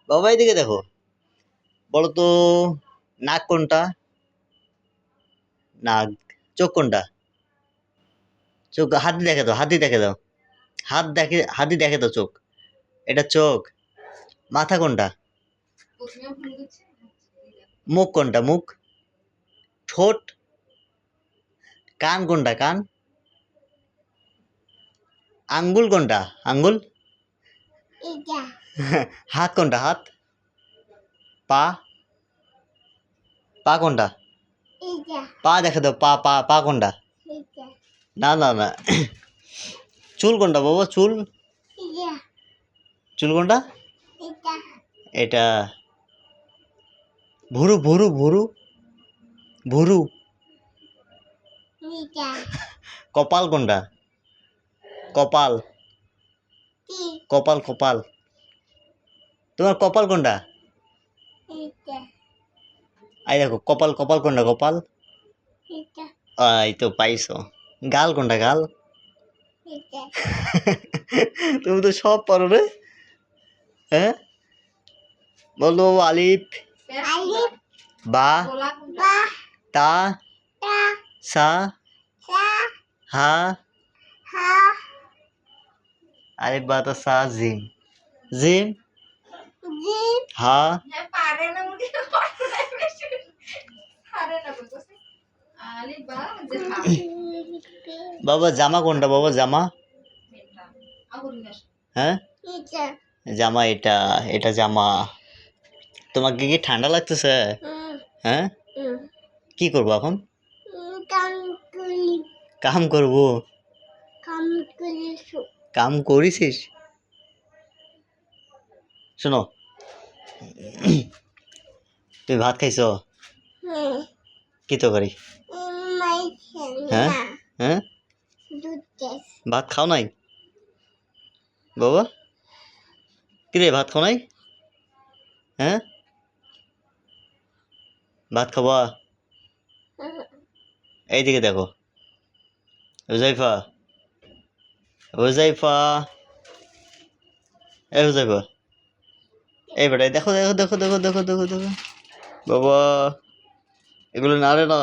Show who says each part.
Speaker 1: বাবা এদিকে দেখো, বলো তো নাক কোনটা? নাক। চোখ কোনটা? চোখ। হাত দিয়ে দেখে দাও, হাত দিয়ে দেখে দাও, হাত দিয়ে দেখে দাও চোখ। এটা চোখ। মাথা কোনটা? মুখ কোনটা? মুখ। ঠোঁট। কান কোনটা? কান। আঙ্গুল কোনটা? আঙ্গুল। হাত কোনটা? হাত। পা। পা কোনটা? পা দেখে দাও, পা পা পা কোনটা? না না না। চুল কোনটা বাবা? চুল। চুল কোনটা? এটা। ভুরু ভুরু ভুরু ভুরু। কপাল কোনটা? কপাল। কপাল কপাল। তোমার কপাল কোনটা? এই দেখো কপাল, কপাল কোনটা? কপাল। এই তো পাইছো। গাল কোনটা? গাল। তুমি তো সব পারো রে। হ্যাঁ, বলো আলিফ। বা। তা। সা। হা। আলিফ বা তা সা জিম। জিম। হা। বাবা জামা কোনটা? বাবা জামা। হ্যাঁ, জামা এটা। এটা জামা। তোমাকে কি ঠান্ডা লাগতেছে? হ্যাঁ, কি করবো এখন? কাম করবো। কাম করিস? শোনো, তুমি ভাত খাইছো? কি তরকারি? হ্যাঁ হ্যাঁ, ভাত খাও নাই বাবা? কিরে ভাত খাও নাই? হ্যাঁ, ভাত খাবা? এইদিকে দেখো, হুজাইফা, হুজাইফা, এই হুজাইফা, এই বেটা দেখো দেখো দেখো দেখো দেখো দেখো দেখো বাবা, এগুলো না রে না।